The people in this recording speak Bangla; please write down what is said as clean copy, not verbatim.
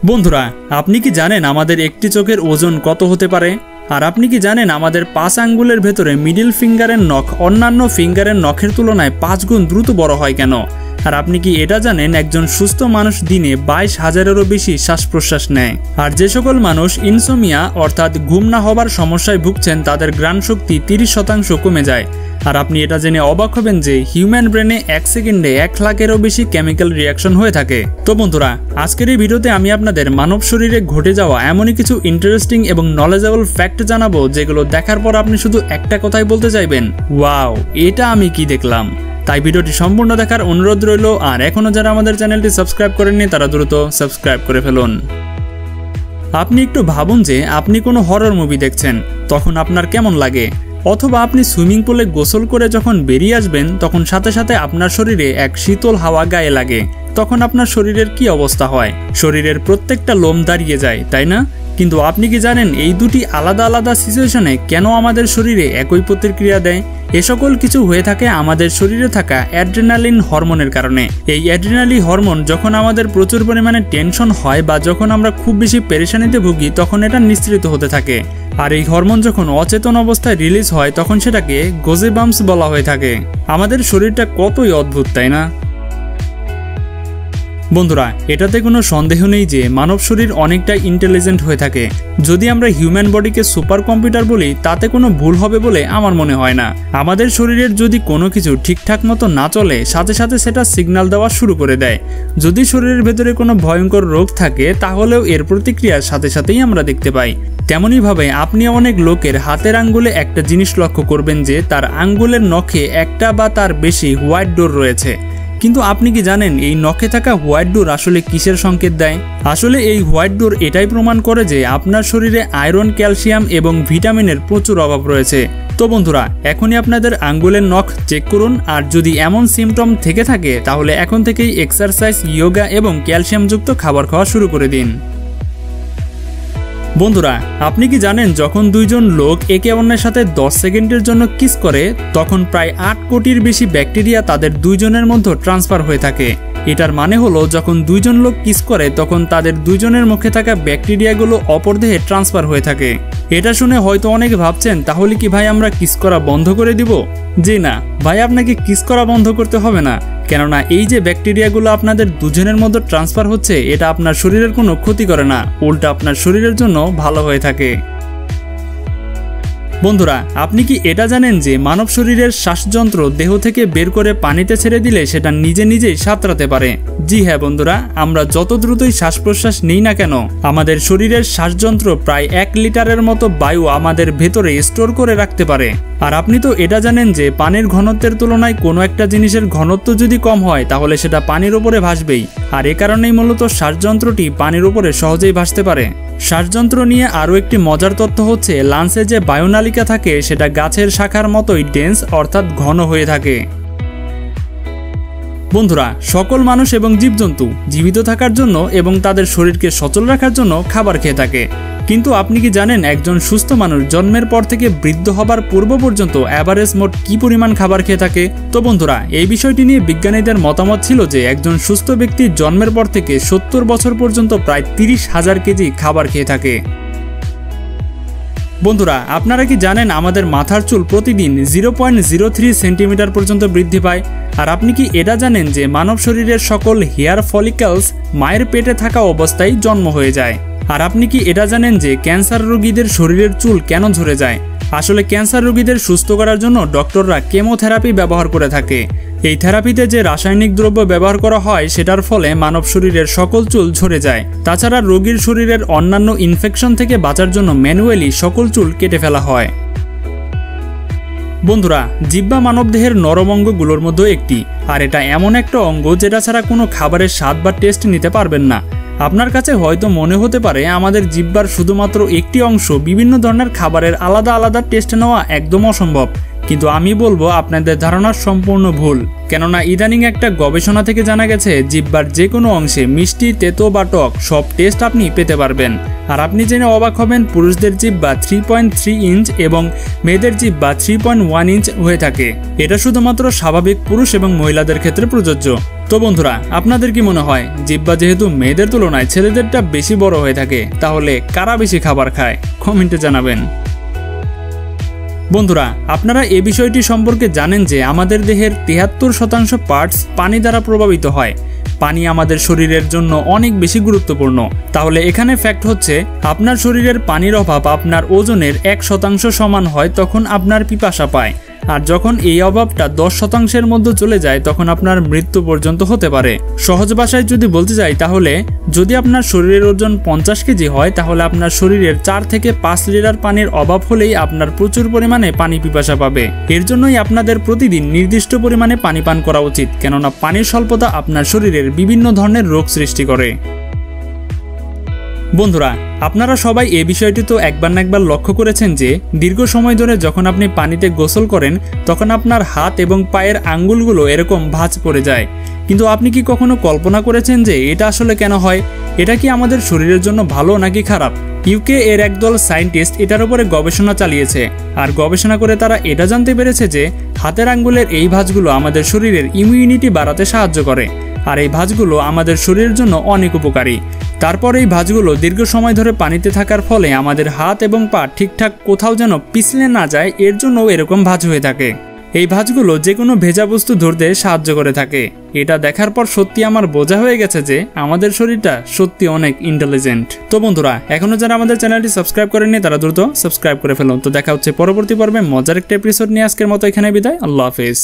বন্ধুরা, আপনি কি জানেন আমাদের একটি চোখের ওজন কত হতে পারে? আর আপনি কি জানেন আমাদের 5 আঙ্গুলের ভেতরে মিডল ফিঙ্গারের নখ অন্যান্য ফিঙ্গারের নখের তুলনায় 5 গুণ দ্রুত বড় হয় কেন? আর আপনি কি এটা জানেন একজন সুস্থ মানুষ দিনে 22,000-এরও বেশি শ্বাস প্রশ্বাস নেয়? আর যে সকল মানুষ ইনসোমিয়া অর্থাৎ ঘুম না হবার সমস্যায় ভুগছেন তাদের ঘ্রাণ শক্তি 30% কমে যায়। আর আপনি এটা জেনে অবাক হবেন যে হিউম্যান ব্রেনে 1 সেকেন্ডে 1 লাখেরও বেশি কেমিক্যাল রিয়াকশন হয়ে থাকে। তো বন্ধুরা, আজকের এই ভিডিওতে আমি আপনাদের মানব শরীরে ঘটে যাওয়া এমনই কিছু ইন্টারেস্টিং এবং নলেজেবল ফ্যাক্ট জানাবো যেগুলো দেখার পর আপনি শুধু একটা কথাই বলতে চাইবেন, ওয়াও, এটা আমি কি দেখলাম। তাই ভিডিওটি সম্পূর্ণ দেখার অনুরোধ রইল। আর এখনো যারা আমাদের চ্যানেলটি সাবস্ক্রাইব করেননি তারা দ্রুত সাবস্ক্রাইব করে ফেলুন। আপনি একটু ভাবুন যে আপনি কোনো হরর মুভি দেখছেন, তখন আপনার কেমন লাগে? অথবা আপনি সুইমিং পুলে গোসল করে যখন বেরিয়ে আসবেন তখন সাথে সাথে আপনার শরীরে এক শীতল হাওয়া গায়ে লাগে, তখন আপনার শরীরের কি অবস্থা হয়? শরীরের প্রত্যেকটা লোম দাঁড়িয়ে যায়, তাই না? কিন্তু আপনি কি জানেন এই দুটি আলাদা আলাদা সিচুয়েশনে কেন আমাদের শরীরে একই প্রতিক্রিয়া দেয়? এ সকল কিছু হয়ে থাকে আমাদের শরীরে থাকা অ্যাড্রেনালিন হরমোনের কারণে। এই অ্যাড্রেনালিন হরমোন যখন আমাদের প্রচুর পরিমাণে টেনশন হয় বা যখন আমরা খুব বেশি পেরেশানিতে ভুগি তখন এটা নিঃসৃত হতে থাকে। আর এই হরমোন যখন অচেতন অবস্থায় রিলিজ হয় তখন সেটাকে গোজেবাম্পস বলা হয়ে থাকে। আমাদের শরীরটা কতই অদ্ভুত, তাই না? বন্ধুরা, এটাতে কোনো সন্দেহ নেই যে মানব শরীর অনেকটা ইন্টেলিজেন্ট হয়ে থাকে। যদি আমরা হিউম্যান বডিকে সুপার কম্পিউটার বলি তাতে কোনো ভুল হবে বলে আমার মনে হয় না। আমাদের শরীরের যদি কোনো কিছু ঠিকঠাক মতো না চলে সাথে সাথে সেটা সিগন্যাল দেওয়া শুরু করে দেয়। যদি শরীরের ভেতরে কোনো ভয়ঙ্কর রোগ থাকে তাহলেও এর প্রতিক্রিয়ার সাথে সাথেই আমরা দেখতে পাই। তেমনইভাবে আপনি অনেক লোকের হাতের আঙ্গুলে একটা জিনিস লক্ষ্য করবেন যে তার আঙ্গুলের নখে একটা বা তার বেশি হোয়াইট ডোর রয়েছে। কিন্তু আপনি কি জানেন এই নখে থাকা হোয়াইট ডোর আসলে কিসের সংকেত দেয়? আসলে এই হোয়াইট ডোর এটাই প্রমাণ করে যে আপনার শরীরে আয়রন, ক্যালসিয়াম এবং ভিটামিনের প্রচুর অভাব রয়েছে। তো বন্ধুরা, এখনই আপনাদের আঙ্গুলের নখ চেক করুন। আর যদি এমন সিমটম থেকে থাকে তাহলে এখন থেকেই এক্সারসাইজ, যোগা এবং ক্যালসিয়ামযুক্ত খাবার খাওয়া শুরু করে দিন। বন্ধুরা, আপনি কি জানেন যখন দুইজন লোক একে অন্যের সাথে 10 সেকেন্ডের জন্য কিস করে তখন প্রায় 8 কোটির বেশি ব্যাকটেরিয়া তাদের দুইজনের মধ্যে ট্রান্সফার হয়ে থাকে। এটার মানে হলো যখন দুইজন লোক কিস করে তখন তাদের দুইজনের মুখে থাকা ব্যাকটেরিয়াগুলো অপর দেহে ট্রান্সফার হয়ে থাকে। এটা শুনে হয়তো অনেকে ভাবছেন তাহলে কি ভাই আমরা কিস করা বন্ধ করে দিব? জি না ভাই, আপনাকে কিস করা বন্ধ করতে হবে না। কেননা এই যে ব্যাকটেরিয়াগুলো আপনাদের দুজনের মধ্যে ট্রান্সফার হচ্ছে এটা আপনার শরীরের কোনো ক্ষতি করে না, উল্টা আপনার শরীরের জন্য ভালো হয়ে থাকে। বন্ধুরা, আপনি কি এটা জানেন যে মানব শরীরের শ্বাসযন্ত্র দেহ থেকে বের করে পানিতে ছেড়ে দিলে সেটা নিজে নিজেই সাঁতরাতে পারে? জি হ্যাঁ বন্ধুরা, আমরা যত দ্রুতই শ্বাস প্রশ্বাস নিই না কেন আমাদের শরীরের শ্বাসযন্ত্র প্রায় 1 লিটারের মতো বায়ু আমাদের ভেতরে স্টোর করে রাখতে পারে। আর আপনি তো এটা জানেন যে পানির ঘনত্বের তুলনায় কোনো একটা জিনিসের ঘনত্ব যদি কম হয় তাহলে সেটা পানির উপরে ভাসবেই। আর এ কারণেই মূলত শ্বাসযন্ত্রটি পানির উপরে সহজেই ভাসতে পারে। শ্বাসযন্ত্র নিয়ে আরও একটি মজার তথ্য হচ্ছে লাঞ্চে যে বায়ুনালিকা থাকে সেটা গাছের শাখার মতোই ডেন্স অর্থাৎ ঘন হয়ে থাকে। বন্ধুরা, সকল মানুষ এবং জীবজন্তু জীবিত থাকার জন্য এবং তাদের শরীরকে সচল রাখার জন্য খাবার খেয়ে থাকে। কিন্তু আপনি কি জানেন একজন সুস্থ মানুষ জন্মের পর থেকে বৃদ্ধ হবার পূর্ব পর্যন্ত অ্যাভারেজ মোট কি পরিমাণ খাবার খেয়ে থাকে? তো বন্ধুরা, এই বিষয়টি নিয়ে বিজ্ঞানীদের মতামত ছিল যে একজন সুস্থ ব্যক্তি জন্মের পর থেকে 70 বছর পর্যন্ত প্রায় 30,000 কেজি খাবার খেয়ে থাকে। বন্ধুরা, আপনারা কি জানেন আমাদের মাথার চুল প্রতিদিন 0.03 সেন্টিমিটার পর্যন্ত বৃদ্ধি পায়? আর আপনি কি এটা জানেন যে মানব শরীরের সকল হেয়ার ফলিকলস মায়ের পেটে থাকা অবস্থায় জন্ম হয়ে যায়? আর আপনি কি এটা জানেন যে ক্যান্সার রোগীদের শরীরের চুল কেন ঝরে যায়? আসলে ক্যান্সার রোগীদের সুস্থ করার জন্য ডক্টররা কেমোথেরাপি ব্যবহার করে থাকে। এই থেরাপিতে যে রাসায়নিক দ্রব্য ব্যবহার করা হয় সেটার ফলে মানব শরীরের সকল চুল ঝরে যায়। তাছাড়া রোগীর শরীরের অন্যান্য ইনফেকশন থেকে বাঁচার জন্য ম্যানুয়ালি সকল চুল কেটে ফেলা হয়। বন্ধুরা, জিহ্বা মানবদেহের নরম অঙ্গগুলোর মধ্যে একটি। আর এটা এমন একটা অঙ্গ যেটা ছাড়া কোনো খাবারের স্বাদ বা টেস্ট নিতে পারবেন না। আপনার কাছে হয়তো মনে হতে পারে আমাদের জিহ্বার শুধুমাত্র একটি অংশ বিভিন্ন ধরনের খাবারের আলাদা আলাদা টেস্ট নেওয়া একদম অসম্ভব। কিন্তু আমি বলবো আপনাদের ধারণা সম্পূর্ণ ভুল। কেননা ইদানিং একটা গবেষণা থেকে জানা গেছে জিহ্বার যে কোনো অংশে মিষ্টি, তেতো বা টক সব টেস্ট আপনি পেতে পারবেন। আর আপনি জেনে অবাক হবেন পুরুষদের জিহ্বা 3.3 ইঞ্চ এবং মেয়েদের জিহ্বা 3.1 ইঞ্চ হয়ে থাকে। এটা শুধুমাত্র স্বাভাবিক পুরুষ এবং মহিলাদের ক্ষেত্রে প্রযোজ্য। তো বন্ধুরা, আপনাদের কি মনে হয় জিহ্বা যেহেতু মেয়েদের তুলনায় ছেলেদেরটা বেশি বড় হয়ে থাকে, তাহলে কারা বেশি খাবার খায়? কমেন্টে জানাবেন। বন্ধুরা, আপনারা এই বিষয়টি সম্পর্কে জানেন যে আমাদের দেহের 73% পার্টস পানি দ্বারা প্রভাবিত হয়। পানি আমাদের শরীরের জন্য অনেক বেশি গুরুত্বপূর্ণ। তাহলে এখানে ফ্যাক্ট হচ্ছে, আপনার শরীরের পানির অভাব আপনার ওজনের 1% সমান হয় তখন আপনার পিপাসা পায়, আর যখন এই অভাবটা 10%-এর মধ্যে চলে যায় তখন আপনার মৃত্যু পর্যন্ত হতে পারে। সহজ ভাষায় যদি বলতে যাই, তাহলে যদি আপনার শরীরের ওজন 50 কেজি হয়, তাহলে আপনার শরীরের 4 থেকে 5 লিটার পানির অভাব হলেই আপনার প্রচুর পরিমাণে পানি পিপাসা পাবে। এর জন্যই আপনাদের প্রতিদিন নির্দিষ্ট পরিমাণে পানি পান করা উচিত, কেননা পানির স্বল্পতা আপনার শরীরের বিভিন্ন ধরনের রোগ সৃষ্টি করে। বন্ধুরা, আপনারা সবাই এই বিষয়টি তো একবার না একবার লক্ষ্য করেছেন যে দীর্ঘ সময় ধরে যখন আপনি পানিতে গোসল করেন তখন আপনার হাত এবং পায়ের আঙ্গুলগুলো এরকম ভাঁজ পড়ে যায়। কিন্তু আপনি কি কখনো কল্পনা করেছেন যে এটা আসলে কেন হয়? এটা কি আমাদের শরীরের জন্য ভালো নাকি খারাপ? ইউকে এর একদল সায়েন্টিস্ট এটার উপরে গবেষণা চালিয়েছে, আর গবেষণা করে তারা এটা জানতে পেরেছে যে হাতের আঙ্গুলের এই ভাঁজগুলো আমাদের শরীরের ইমিউনিটি বাড়াতে সাহায্য করে, আর এই ভাঁজগুলো আমাদের শরীরের জন্য অনেক উপকারী। তারপর এই ভাঁজগুলো দীর্ঘ সময় ধরে পানিতে থাকার ফলে আমাদের হাত এবং পা ঠিকঠাক কোথাও যেন পিছলে না যায়, এর জন্য এরকম ভাঁজ হয়ে থাকে। এই ভাঁজগুলো যে কোনো ভেজা বস্তু ধরতে সাহায্য করে থাকে। এটা দেখার পর সত্যি আমার বোঝা হয়ে গেছে যে আমাদের শরীরটা সত্যি অনেক ইন্টেলিজেন্ট। তো বন্ধুরা, এখনো যারা আমাদের চ্যানেলটি সাবস্ক্রাইব করেননি তারা দ্রুত সাবস্ক্রাইব করে ফেলুন। তো দেখা হচ্ছে পরবর্তী পর্বে মজার একটা এপিসোড নিয়ে। আজকের মতো এখানে বিদায়। আল্লাহ হাফেজ।